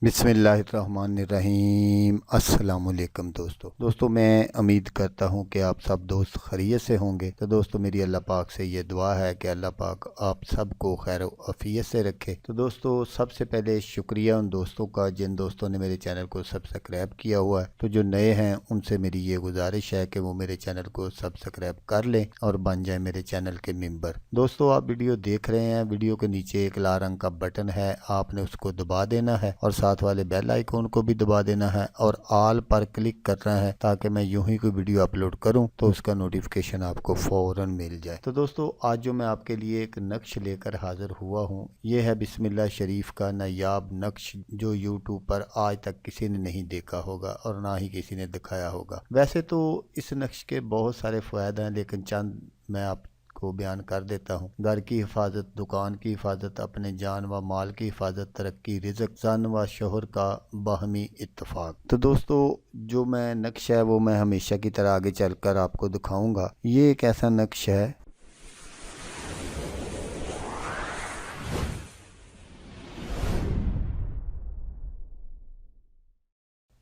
बिस्मिल्लाहिर्रहमानिर्रहीम। अस्सलाम वालेकुम दोस्तों मैं उम्मीद करता हूँ कि आप सब दोस्त खैरियत से होंगे। तो दोस्तों मेरी अल्लाह पाक से ये दुआ है कि अल्लाह पाक आप सबको खैर आफियत से रखे। तो दोस्तों सबसे पहले शुक्रिया उन दोस्तों का जिन दोस्तों ने मेरे चैनल को सब्सक्राइब किया हुआ है। तो जो नए हैं उनसे मेरी ये गुजारिश है कि वो मेरे चैनल को सब्सक्राइब कर लें और बन जाए मेरे चैनल के मेंबर। दोस्तों आप वीडियो देख रहे हैं, वीडियो के नीचे एक लाल रंग का बटन है, आपने उसको दबा देना है और साथ वाले बेल आइकॉन को भी दबा देना है और ऑल पर क्लिक करना है ताकि मैं यूं ही कोई वीडियो अपलोड करूं तो उसका नोटिफिकेशन आपको फौरन मिल जाए। तो दोस्तों आज जो मैं आपके लिए एक नक्श लेकर हाजिर हुआ हूं, ये है बिस्मिल्लाह शरीफ का नायाब नक्श जो यूट्यूब पर आज तक किसी ने नहीं देखा होगा और ना ही किसी ने दिखाया होगा। वैसे तो इस नक्श के बहुत सारे फ़ायदे हैं, लेकिन चंद मैं आप को बयान कर देता हूँ। घर की हिफाजत, दुकान की हिफाजत, अपने जान व माल की हिफाजत, तरक्की, रिज़्क, ज़न व शोहर का बाहमी इत्तफाक। तो दोस्तों जो मैं नक्श है वो मैं हमेशा की तरह आगे चलकर आपको दिखाऊंगा। ये एक ऐसा नक्श है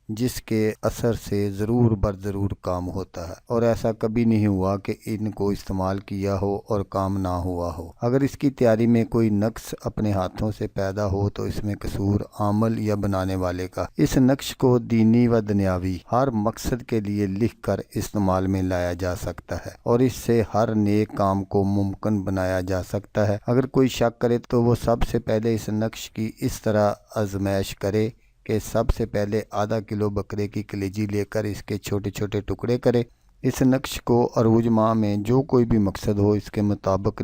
जिसके असर से ज़रूर बर ज़रूर काम होता है और ऐसा कभी नहीं हुआ कि इनको इस्तेमाल किया हो और काम ना हुआ हो। अगर इसकी तैयारी में कोई नक्श अपने हाथों से पैदा हो तो इसमें कसूर आमल या बनाने वाले का। इस नक्श को दीनी व दुनियावी हर मकसद के लिए लिख कर इस्तेमाल में लाया जा सकता है और इससे हर नेक काम को मुमकिन बनाया जा सकता है। अगर कोई शक करे तो वो सबसे पहले इस नक्श की इस तरह आजमाइश करे कि सबसे पहले आधा किलो बकरे की कलेजी लेकर इसके छोटे छोटे टुकड़े करे। इस नक्श को अरूज माह में जो कोई भी मकसद हो इसके मुताबिक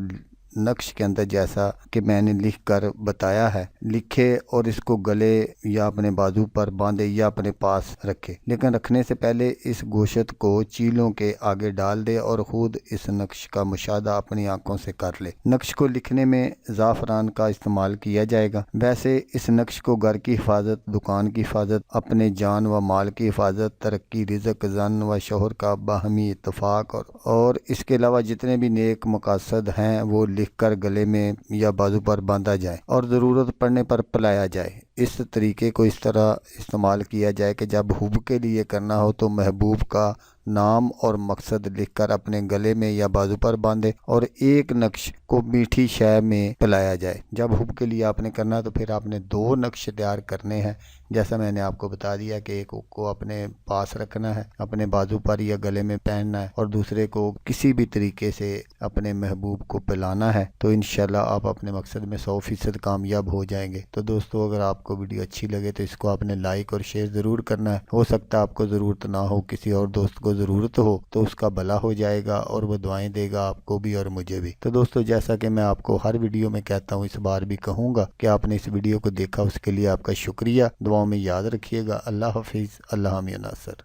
नक्श के अंदर जैसा कि मैंने लिख कर बताया है लिखे और इसको गले या अपने बाजू पर बांधे या अपने पास रखे। लेकिन रखने से पहले इस गोश्त को चीलों के आगे डाल दे और खुद इस नक्श का मुशाहदा अपनी आंखों से कर ले। नक्श को लिखने में ज़ाफ़रान का इस्तेमाल किया जाएगा। वैसे इस नक्श को घर की हिफाजत, दुकान की हिफाजत, अपने जान व माल की हिफाजत, तरक्की, रिज़्क, ज़न व शोहर का बाहमी इत्तफाक और इसके अलावा जितने भी नेक मकासद हैं वो लिख कर गले में या बाजू पर बांधा जाए और ज़रूरत पड़ने पर पिलाया जाए। इस तरीके को इस तरह इस्तेमाल किया जाए कि जब हुब के लिए करना हो तो महबूब का नाम और मकसद लिखकर अपने गले में या बाजू पर बांधे और एक नक्श को मीठी शय में पिलाया जाए। जब हुब के लिए आपने करना है तो फिर आपने दो नक्श तैयार करने हैं, जैसा मैंने आपको बता दिया कि एक को अपने पास रखना है, अपने बाजू पर या गले में पहनना है और दूसरे को किसी भी तरीके से अपने महबूब को पिलाना है। तो इंशाल्लाह आप अपने मकसद में 100% कामयाब हो जाएंगे। तो दोस्तों अगर आपको वीडियो अच्छी लगे तो इसको आपने लाइक और शेयर ज़रूर करना है। हो सकता है आपको ज़रूरत ना हो, किसी और दोस्त को ज़रूरत हो तो उसका भला हो जाएगा और वो दुआएं देगा आपको भी और मुझे भी। तो दोस्तों जैसा कि मैं आपको हर वीडियो में कहता हूँ, इस बार भी कहूँगा कि आपने इस वीडियो को देखा, उसके लिए आपका शुक्रिया। दुआओं में याद रखिएगा। अल्लाह हाफिज़। अल्लाह मियां नासर।